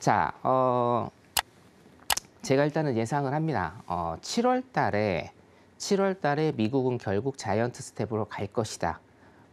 자, 제가 일단은 예상을 합니다. 7월 달에 미국은 결국 자이언트 스텝으로 갈 것이다.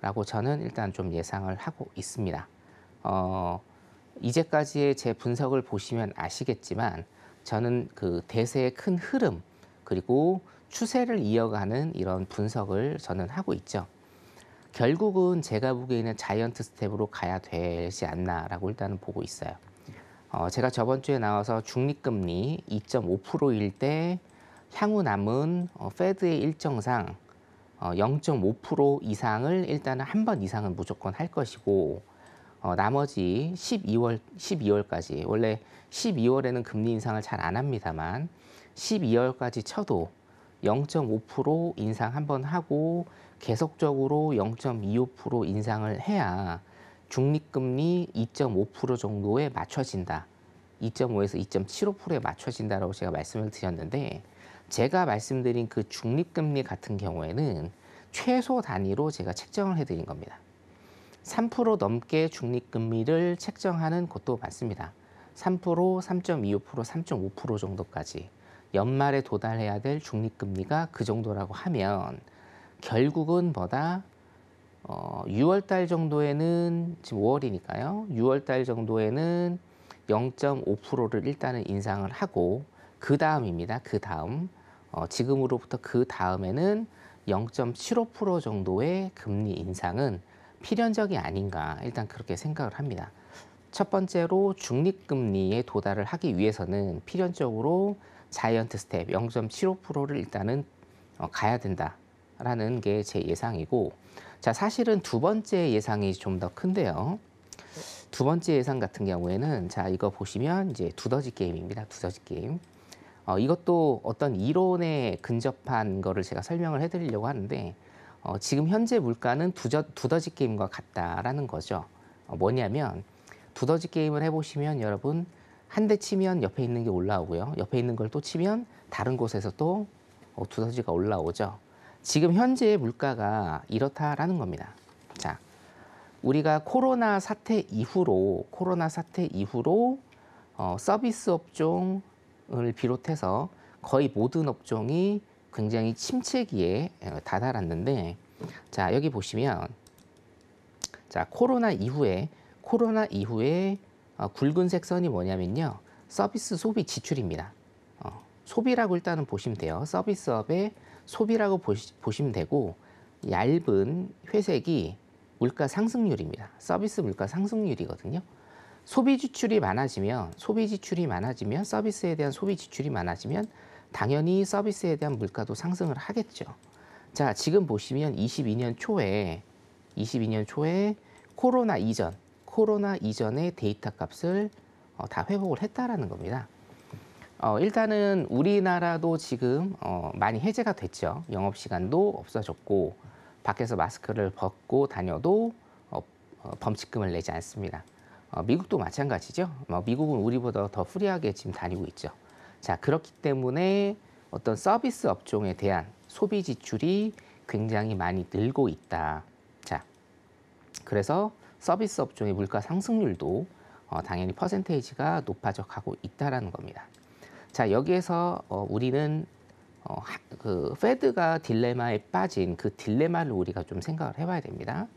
라고 저는 일단 좀 예상을 하고 있습니다. 이제까지의 제 분석을 보시면 아시겠지만 저는 그 대세의 큰 흐름 그리고 추세를 이어가는 이런 분석을 저는 하고 있죠. 결국은 제가 보기에는 자이언트 스텝으로 가야 되지 않나라고 일단은 보고 있어요. 제가 저번 주에 나와서 중립금리 2.5%일 때 향후 남은 페드의 일정상 0.5% 이상을 일단은 한 번 이상은 무조건 할 것이고 나머지 12월까지 원래 12월에는 금리 인상을 잘 안 합니다만 12월까지 쳐도 0.5% 인상 한 번 하고 계속적으로 0.25% 인상을 해야 중립금리 2.5% 정도에 맞춰진다. 2.5에서 2.75%에 맞춰진다라고 제가 말씀을 드렸는데 제가 말씀드린 그 중립금리 같은 경우에는 최소 단위로 제가 책정을 해드린 겁니다. 3% 넘게 중립금리를 책정하는 곳도 많습니다. 3%, 3.25%, 3.5% 정도까지 연말에 도달해야 될 중립금리가 그 정도라고 하면 결국은 뭐다? 6월 달 정도에는 지금 5월이니까요. 6월 달 정도에는 0.5%를 일단은 인상을 하고 그 다음입니다. 그 다음 지금으로부터 그 다음에는 0.75% 정도의 금리 인상은 필연적이 아닌가 일단 그렇게 생각을 합니다. 첫 번째로 중립금리에 도달을 하기 위해서는 필연적으로 자이언트 스텝 0.75%를 일단은 가야 된다라는 게 제 예상이고 자 사실은 두 번째 예상이 좀 더 큰데요. 두 번째 예상 같은 경우에는 자 이거 보시면 이제 두더지 게임입니다. 두더지 게임. 이것도 어떤 이론에 근접한 거를 제가 설명을 해드리려고 하는데 지금 현재 물가는 두더지 게임과 같다라는 거죠. 뭐냐면 두더지 게임을 해보시면 여러분 한 대 치면 옆에 있는 게 올라오고요. 옆에 있는 걸 또 치면 다른 곳에서 또 두더지가 올라오죠. 지금 현재의 물가가 이렇다라는 겁니다. 자, 우리가 코로나 사태 이후로 서비스 업종을 비롯해서 거의 모든 업종이 굉장히 침체기에 다다랐는데 자 여기 보시면 자 코로나 이후에 굵은색 선이 뭐냐면요 서비스 소비 지출입니다. 소비라고 일단은 보시면 돼요. 서비스업의 소비라고 보시면 되고 얇은 회색이 물가 상승률입니다. 서비스 물가 상승률이거든요. 소비 지출이 많아지면 서비스에 대한 소비 지출이 많아지면 당연히 서비스에 대한 물가도 상승을 하겠죠. 자, 지금 보시면 22년 초에 코로나 이전의 데이터 값을 다 회복을 했다라는 겁니다. 일단은 우리나라도 지금 많이 해제가 됐죠. 영업시간도 없어졌고 밖에서 마스크를 벗고 다녀도 범칙금을 내지 않습니다. 미국도 마찬가지죠. 미국은 우리보다 더 프리하게 지금 다니고 있죠. 자, 그렇기 때문에 어떤 서비스 업종에 대한 소비 지출이 굉장히 많이 늘고 있다. 자, 그래서 서비스 업종의 물가 상승률도 당연히 퍼센테이지가 높아져 가고 있다라는 겁니다. 자, 여기에서 우리는 그 페드가 딜레마에 빠진 그 딜레마를 우리가 좀 생각을 해봐야 됩니다.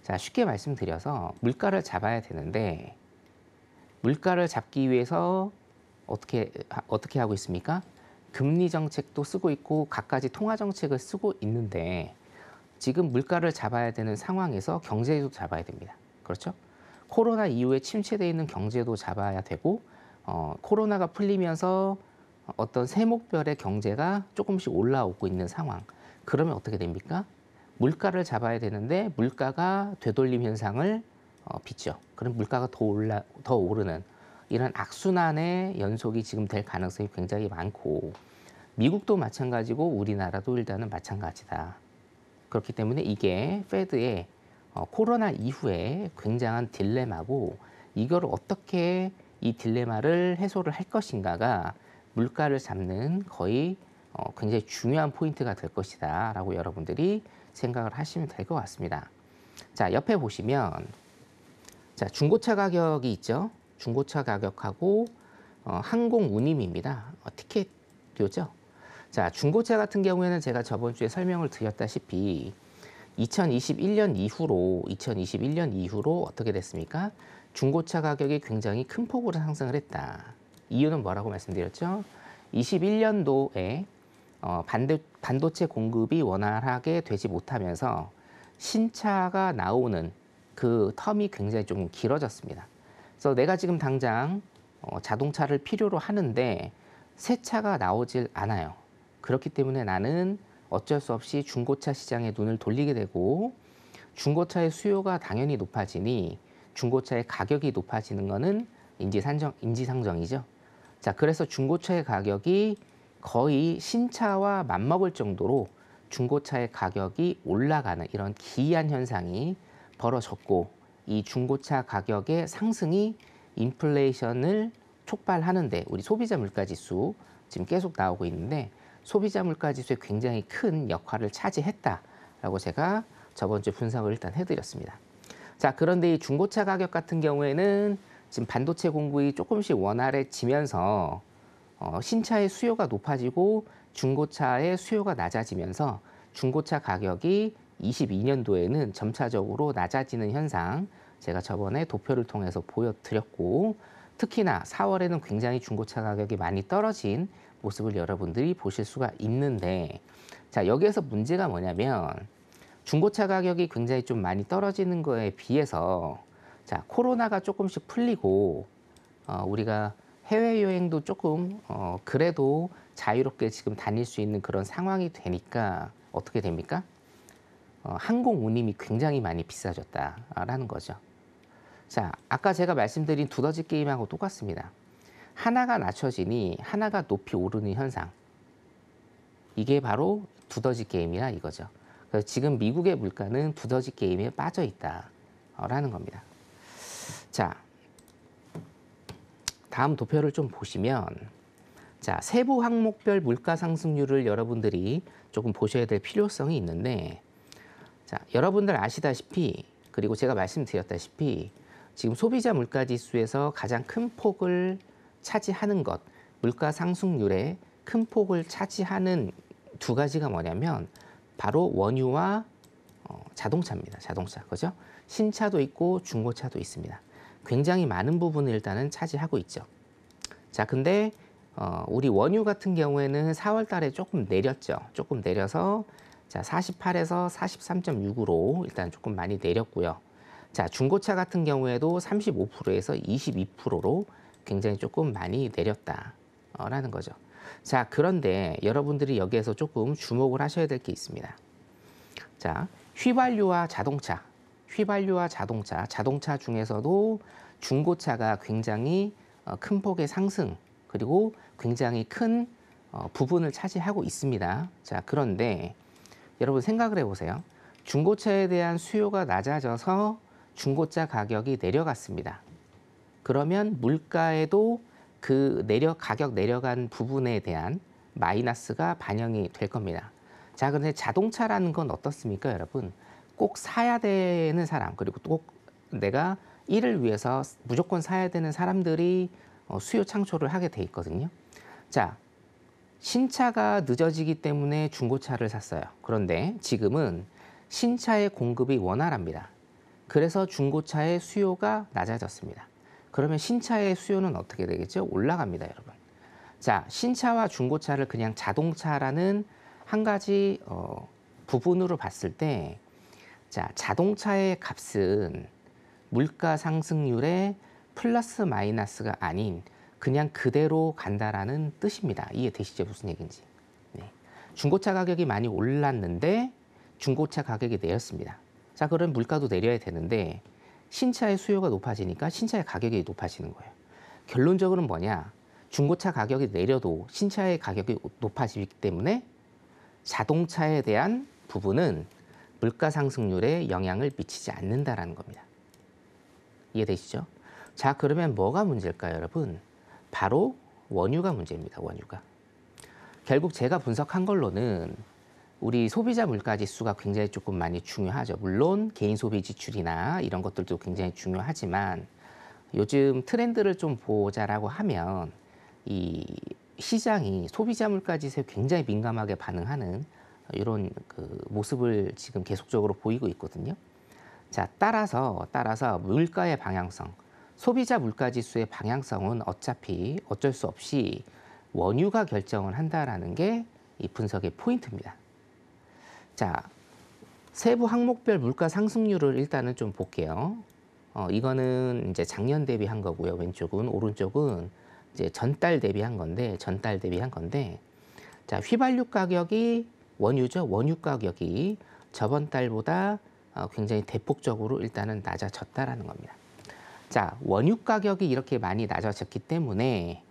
자, 쉽게 말씀드려서 물가를 잡아야 되는데 물가를 잡기 위해서 어떻게 하고 있습니까? 금리 정책도 쓰고 있고 갖가지 통화 정책을 쓰고 있는데 지금 물가를 잡아야 되는 상황에서 경제도 잡아야 됩니다. 그렇죠? 코로나 이후에 침체되어 있는 경제도 잡아야 되고 코로나가 풀리면서 어떤 세목별의 경제가 조금씩 올라오고 있는 상황. 그러면 어떻게 됩니까? 물가를 잡아야 되는데 물가가 되돌림 현상을 빚죠. 그럼 물가가 더 오르는 이런 악순환의 연속이 지금 될 가능성이 굉장히 많고 미국도 마찬가지고 우리나라도 일단은 마찬가지다. 그렇기 때문에 이게 페드의 코로나 이후에 굉장한 딜레마고 이걸 어떻게 이 딜레마를 해소를 할 것인가가 물가를 잡는 거의 굉장히 중요한 포인트가 될 것이다 라고 여러분들이 생각을 하시면 될 것 같습니다. 자, 옆에 보시면 자 중고차 가격이 있죠. 중고차 가격하고 항공 운임입니다. 티켓료죠. 자, 중고차 같은 경우에는 제가 저번 주에 설명을 드렸다시피 2021년 이후로 어떻게 됐습니까? 중고차 가격이 굉장히 큰 폭으로 상승을 했다. 이유는 뭐라고 말씀드렸죠? 21년도에 반도체 공급이 원활하게 되지 못하면서 신차가 나오는 그 텀이 굉장히 좀 길어졌습니다. 그래서 내가 지금 당장 자동차를 필요로 하는데 새 차가 나오질 않아요. 그렇기 때문에 나는 어쩔 수 없이 중고차 시장에 눈을 돌리게 되고 중고차의 수요가 당연히 높아지니 중고차의 가격이 높아지는 것은 인지상정이죠. 자, 그래서 중고차의 가격이 거의 신차와 맞먹을 정도로 중고차의 가격이 올라가는 이런 기이한 현상이 벌어졌고 이 중고차 가격의 상승이 인플레이션을 촉발하는데 우리 소비자 물가지수 지금 계속 나오고 있는데 소비자 물가지수에 굉장히 큰 역할을 차지했다라고 제가 저번 주 분석을 일단 해드렸습니다. 자, 그런데 이 중고차 가격 같은 경우에는 지금 반도체 공급이 조금씩 원활해지면서 신차의 수요가 높아지고 중고차의 수요가 낮아지면서 중고차 가격이 22년도에는 점차적으로 낮아지는 현상 제가 저번에 도표를 통해서 보여드렸고 특히나 4월에는 굉장히 중고차 가격이 많이 떨어진 모습을 여러분들이 보실 수가 있는데 자, 여기에서 문제가 뭐냐면 중고차 가격이 굉장히 좀 많이 떨어지는 거에 비해서 자, 코로나가 조금씩 풀리고 우리가 해외여행도 조금 그래도 자유롭게 지금 다닐 수 있는 그런 상황이 되니까 어떻게 됩니까? 항공 운임이 굉장히 많이 비싸졌다라는 거죠. 자, 아까 제가 말씀드린 두더지 게임하고 똑같습니다. 하나가 낮춰지니 하나가 높이 오르는 현상. 이게 바로 두더지 게임이라 이거죠. 그래서 지금 미국의 물가는 두더지 게임에 빠져 있다라는 겁니다. 자, 다음 도표를 좀 보시면 자, 세부 항목별 물가 상승률을 여러분들이 조금 보셔야 될 필요성이 있는데 자, 여러분들 아시다시피 그리고 제가 말씀드렸다시피 지금 소비자 물가 지수에서 가장 큰 폭을 차지하는 것, 물가 상승률의 큰 폭을 차지하는 두 가지가 뭐냐면 바로 원유와 자동차입니다. 자동차, 그죠? 신차도 있고 중고차도 있습니다. 굉장히 많은 부분을 일단은 차지하고 있죠. 자, 근데 우리 원유 같은 경우에는 4월 달에 조금 내렸죠. 조금 내려서 자, 48에서 43.6으로 일단 조금 많이 내렸고요. 자, 중고차 같은 경우에도 35%에서 22%로 굉장히 조금 많이 내렸다라는 거죠. 자, 그런데 여러분들이 여기에서 조금 주목을 하셔야 될 게 있습니다. 자, 휘발유와 자동차, 자동차 중에서도 중고차가 굉장히 큰 폭의 상승 그리고 굉장히 큰 부분을 차지하고 있습니다. 자, 그런데 여러분 생각을 해보세요. 중고차에 대한 수요가 낮아져서 중고차 가격이 내려갔습니다. 그러면 물가에도 그 가격 내려간 부분에 대한 마이너스가 반영이 될 겁니다. 자, 그런데 자동차라는 건 어떻습니까, 여러분? 꼭 사야 되는 사람, 그리고 꼭 내가 이를 위해서 무조건 사야 되는 사람들이 수요 창출을 하게 돼 있거든요. 자, 신차가 늦어지기 때문에 중고차를 샀어요. 그런데 지금은 신차의 공급이 원활합니다. 그래서 중고차의 수요가 낮아졌습니다. 그러면 신차의 수요는 어떻게 되겠죠? 올라갑니다, 여러분. 자, 신차와 중고차를 그냥 자동차라는 한 가지 부분으로 봤을 때 자, 자동차의 값은 물가 상승률의 플러스 마이너스가 아닌 그냥 그대로 간다라는 뜻입니다. 이해되시죠? 무슨 얘기인지. 네. 중고차 가격이 많이 올랐는데 중고차 가격이 내렸습니다. 자, 그럼 물가도 내려야 되는데 신차의 수요가 높아지니까 신차의 가격이 높아지는 거예요. 결론적으로는 뭐냐? 중고차 가격이 내려도 신차의 가격이 높아지기 때문에 자동차에 대한 부분은 물가 상승률에 영향을 미치지 않는다라는 겁니다. 이해되시죠? 자, 그러면 뭐가 문제일까요, 여러분? 바로 원유가 문제입니다. 원유가. 결국 제가 분석한 걸로는 우리 소비자 물가 지수가 굉장히 조금 많이 중요하죠. 물론 개인 소비 지출이나 이런 것들도 굉장히 중요하지만 요즘 트렌드를 좀 보자라고 하면 이 시장이 소비자 물가 지수에 굉장히 민감하게 반응하는 이런 그 모습을 지금 계속적으로 보이고 있거든요. 자, 따라서 물가의 방향성, 소비자 물가 지수의 방향성은 어차피 어쩔 수 없이 원유가 결정을 한다라는 게 이 분석의 포인트입니다. 자, 세부 항목별 물가 상승률을 일단은 좀 볼게요. 이거는 이제 작년 대비한 거고요. 왼쪽은, 오른쪽은 이제 전달 대비한 건데, 자, 휘발유 가격이 원유죠. 원유 가격이 저번 달보다 굉장히 대폭적으로 일단은 낮아졌다라는 겁니다. 자, 원유 가격이 이렇게 많이 낮아졌기 때문에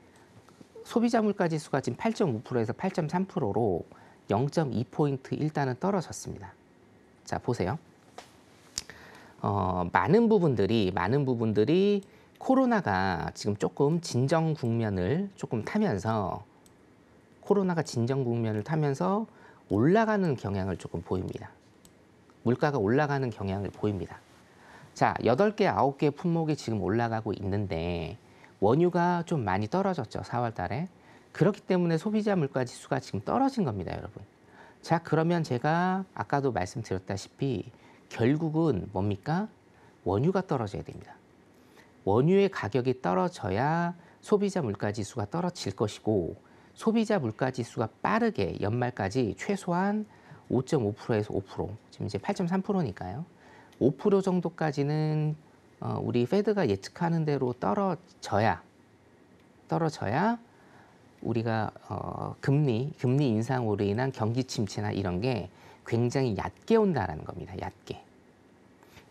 소비자 물가 지수가 지금 8.5%에서 8.3%로 0.2포인트 일단은 떨어졌습니다. 자, 보세요. 많은 부분들이 코로나가 지금 조금 진정 국면을 조금 타면서 올라가는 경향을 조금 보입니다. 물가가 올라가는 경향을 보입니다. 자, 8개, 9개 품목이 지금 올라가고 있는데 원유가 좀 많이 떨어졌죠. 4월 달에. 그렇기 때문에 소비자 물가 지수가 지금 떨어진 겁니다, 여러분. 자, 그러면 제가 아까도 말씀드렸다시피 결국은 뭡니까? 원유가 떨어져야 됩니다. 원유의 가격이 떨어져야 소비자 물가 지수가 떨어질 것이고, 소비자 물가 지수가 빠르게 연말까지 최소한 5.5%에서 5%, 지금 이제 8.3%니까요. 5% 정도까지는 우리 페드가 예측하는 대로 떨어져야 우리가 금리 인상으로 인한 경기 침체나 이런 게 굉장히 얕게 온다라는 겁니다. 얕게.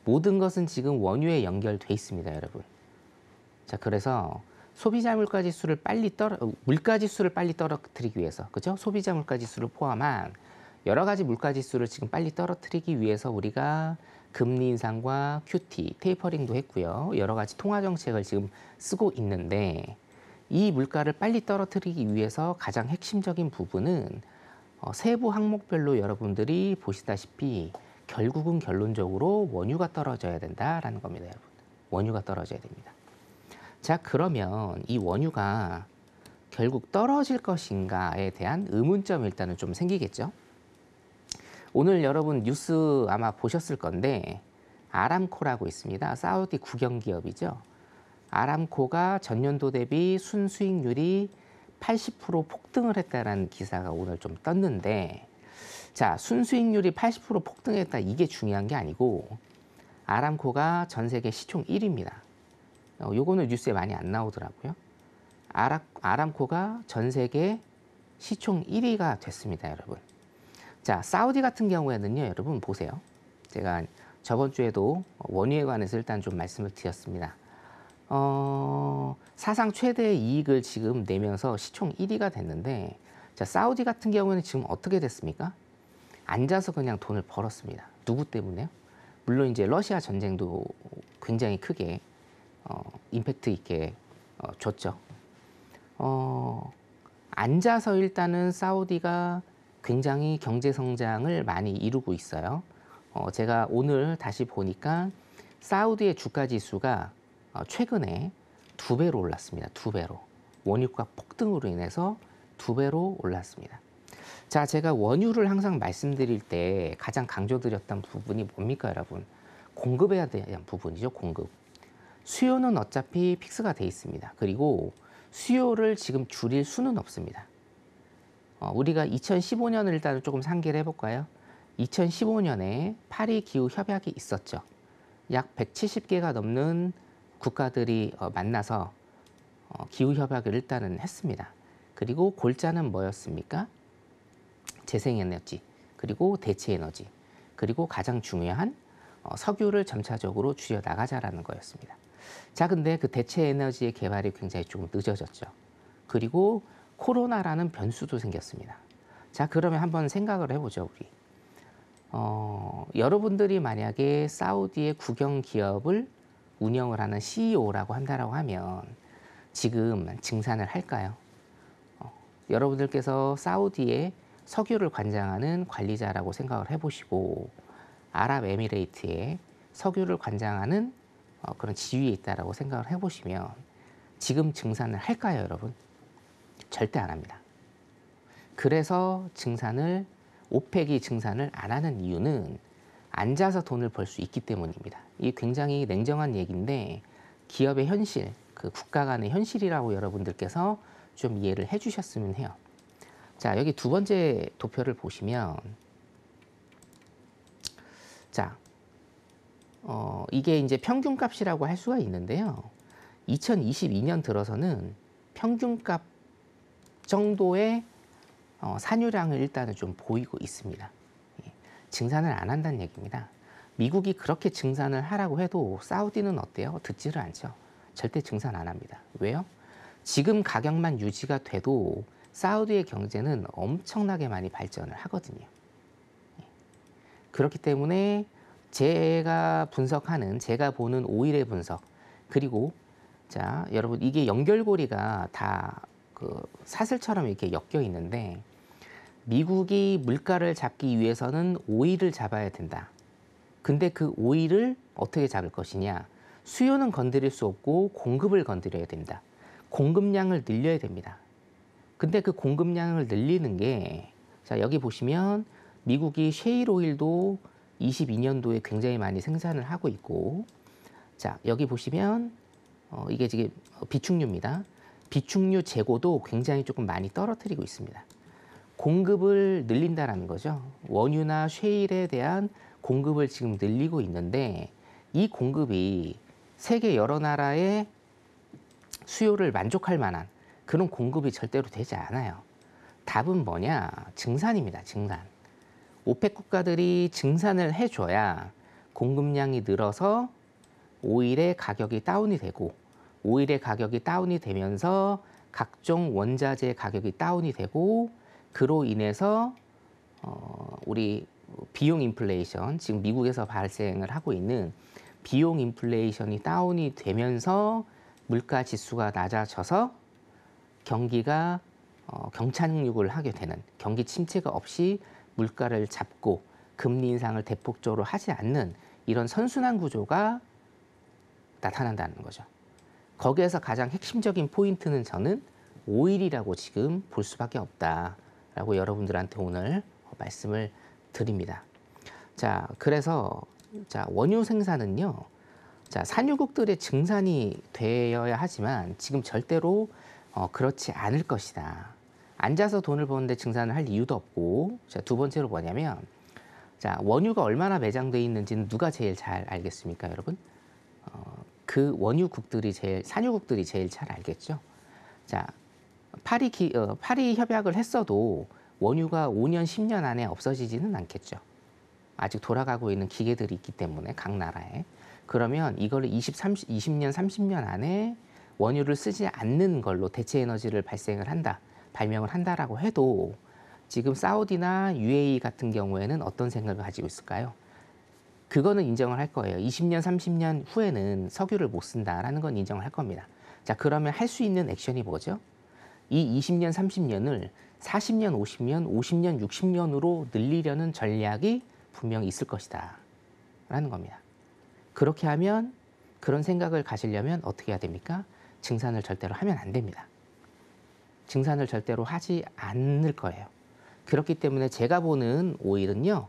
모든 것은 지금 원유에 연결돼 있습니다, 여러분. 자, 그래서 소비자 물가 지수를 물가 지수를 빨리 떨어뜨리기 위해서, 그죠? 소비자 물가 지수를 포함한 여러 가지 물가 지수를 지금 빨리 떨어뜨리기 위해서 우리가 금리 인상과 QT, 테이퍼링도 했고요. 여러 가지 통화 정책을 지금 쓰고 있는데, 이 물가를 빨리 떨어뜨리기 위해서 가장 핵심적인 부분은 세부 항목별로 여러분들이 보시다시피 결국은 결론적으로 원유가 떨어져야 된다라는 겁니다, 여러분. 원유가 떨어져야 됩니다. 자, 그러면 이 원유가 결국 떨어질 것인가에 대한 의문점이 일단은 좀 생기겠죠. 오늘 여러분 뉴스 아마 보셨을 건데 아람코라고 있습니다. 사우디 국영 기업이죠. 아람코가 전년도 대비 순수익률이 80% 폭등을 했다라는 기사가 오늘 좀 떴는데, 자, 순수익률이 80% 폭등했다, 이게 중요한 게 아니고 아람코가 전 세계 시총 1위입니다. 요거는 뉴스에 많이 안 나오더라고요. 아람코가 전 세계 시총 1위가 됐습니다, 여러분. 자, 사우디 같은 경우에는요, 여러분 보세요. 제가 저번 주에도 원유에 관해서 일단 좀 말씀을 드렸습니다. 사상 최대의 이익을 지금 내면서 시총 1위가 됐는데, 자, 사우디 같은 경우는 지금 어떻게 됐습니까? 앉아서 그냥 돈을 벌었습니다. 누구 때문에요? 물론 이제 러시아 전쟁도 굉장히 크게 임팩트 있게 줬죠. 앉아서 일단은 사우디가 굉장히 경제 성장을 많이 이루고 있어요. 제가 오늘 다시 보니까 사우디의 주가 지수가 최근에 2배로 올랐습니다. 2배로. 원유가 폭등으로 인해서 2배로 올랐습니다. 자, 제가 원유를 항상 말씀드릴 때 가장 강조드렸던 부분이 뭡니까, 여러분? 공급에 대한 부분이죠, 공급. 수요는 어차피 픽스가 돼 있습니다. 그리고 수요를 지금 줄일 수는 없습니다. 우리가 2015년을 일단 조금 상기를 해볼까요? 2015년에 파리 기후 협약이 있었죠. 약 170개가 넘는 국가들이 만나서 기후 협약을 일단은 했습니다. 그리고 골자는 뭐였습니까? 재생에너지, 그리고 대체에너지, 그리고 가장 중요한 석유를 점차적으로 줄여 나가자라는 거였습니다. 자, 근데 그 대체에너지의 개발이 굉장히 조금 늦어졌죠. 그리고 코로나라는 변수도 생겼습니다. 자, 그러면 한번 생각을 해보죠, 우리. 여러분들이 만약에 사우디의 국영 기업을 운영을 하는 CEO라고 한다라고 하면 지금 증산을 할까요? 여러분들께서 사우디의 석유를 관장하는 관리자라고 생각을 해보시고 아랍에미레이트의 석유를 관장하는 그런 지위에 있다라고 생각을 해보시면 지금 증산을 할까요, 여러분? 절대 안 합니다. 그래서 오펙이 증산을 안 하는 이유는 앉아서 돈을 벌 수 있기 때문입니다. 이게 굉장히 냉정한 얘기인데 기업의 현실, 그 국가 간의 현실이라고 여러분들께서 좀 이해를 해주셨으면 해요. 자, 여기 두 번째 도표를 보시면, 자, 이게 이제 평균값이라고 할 수가 있는데요. 2022년 들어서는 평균값 정도의 산유량을 일단은 좀 보이고 있습니다. 증산을 안 한다는 얘기입니다. 미국이 그렇게 증산을 하라고 해도 사우디는 어때요? 듣지를 않죠. 절대 증산 안 합니다. 왜요? 지금 가격만 유지가 돼도 사우디의 경제는 엄청나게 많이 발전을 하거든요. 그렇기 때문에 제가 보는 오일의 분석, 그리고 자, 여러분 이게 연결고리가 다 그 사슬처럼 이렇게 엮여 있는데 미국이 물가를 잡기 위해서는 오일을 잡아야 된다. 근데 그 오일을 어떻게 잡을 것이냐? 수요는 건드릴 수 없고 공급을 건드려야 된다. 공급량을 늘려야 됩니다. 근데 그 공급량을 늘리는 게, 자, 여기 보시면 미국이 셰일 오일도 22년도에 굉장히 많이 생산을 하고 있고, 자, 여기 보시면 이게 지금 비축유입니다. 비축유 재고도 굉장히 조금 많이 떨어뜨리고 있습니다. 공급을 늘린다라는 거죠. 원유나 셰일에 대한 공급을 지금 늘리고 있는데 이 공급이 세계 여러 나라의 수요를 만족할 만한 그런 공급이 절대로 되지 않아요. 답은 뭐냐? 증산입니다. 증산. 오펙 국가들이 증산을 해줘야 공급량이 늘어서 오일의 가격이 다운이 되고, 오일의 가격이 다운이 되면서 각종 원자재 가격이 다운이 되고, 그로 인해서 우리 비용 인플레이션, 지금 미국에서 발생을 하고 있는 비용 인플레이션이 다운이 되면서 물가 지수가 낮아져서 경기가 경착륙을 하게 되는, 경기 침체가 없이 물가를 잡고 금리 인상을 대폭적으로 하지 않는 이런 선순환 구조가 나타난다는 거죠. 거기에서 가장 핵심적인 포인트는 저는 오일이라고 지금 볼 수밖에 없다라고 여러분들한테 오늘 말씀을 드립니다. 자, 그래서 자, 원유 생산은요, 자, 산유국들의 증산이 되어야 하지만 지금 절대로 그렇지 않을 것이다. 앉아서 돈을 버는데 증산을 할 이유도 없고, 자, 두 번째로 뭐냐면, 자, 원유가 얼마나 매장돼 있는지는 누가 제일 잘 알겠습니까, 여러분? 그 산유국들이 제일 잘 알겠죠. 자, 파리 협약을 했어도 원유가 5년, 10년 안에 없어지지는 않겠죠. 아직 돌아가고 있는 기계들이 있기 때문에 각 나라에. 그러면 이거를 20년, 30년 안에 원유를 쓰지 않는 걸로 대체 에너지를 발명을 한다라고 해도 지금 사우디나 UAE 같은 경우에는 어떤 생각을 가지고 있을까요? 그거는 인정을 할 거예요. 20년, 30년 후에는 석유를 못 쓴다라는 건 인정을 할 겁니다. 자, 그러면 할 수 있는 액션이 뭐죠? 이 20년, 30년을 40년, 50년, 60년으로 늘리려는 전략이 분명히 있을 것이다 라는 겁니다. 그렇게 하면, 그런 생각을 가지려면 어떻게 해야 됩니까? 증산을 절대로 하면 안 됩니다. 증산을 절대로 하지 않을 거예요. 그렇기 때문에 제가 보는 오일은요,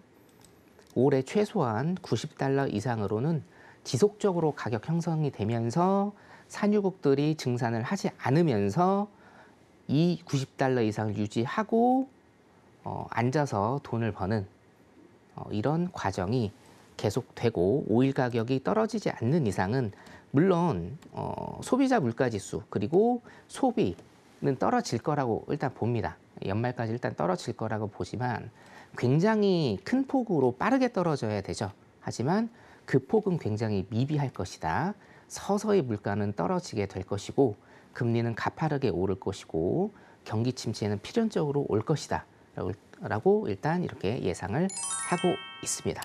올해 최소한 $90 이상으로는 지속적으로 가격 형성이 되면서 산유국들이 증산을 하지 않으면서 이 $90 이상을 유지하고 앉아서 돈을 버는 이런 과정이 계속되고, 오일 가격이 떨어지지 않는 이상은 물론 소비자 물가지수 그리고 소비는 떨어질 거라고 일단 봅니다. 연말까지 일단 떨어질 거라고 보지만 굉장히 큰 폭으로 빠르게 떨어져야 되죠. 하지만 그 폭은 굉장히 미비할 것이다. 서서히 물가는 떨어지게 될 것이고 금리는 가파르게 오를 것이고 경기 침체는 필연적으로 올 것이다 라고 일단 이렇게 예상을 하고 있습니다.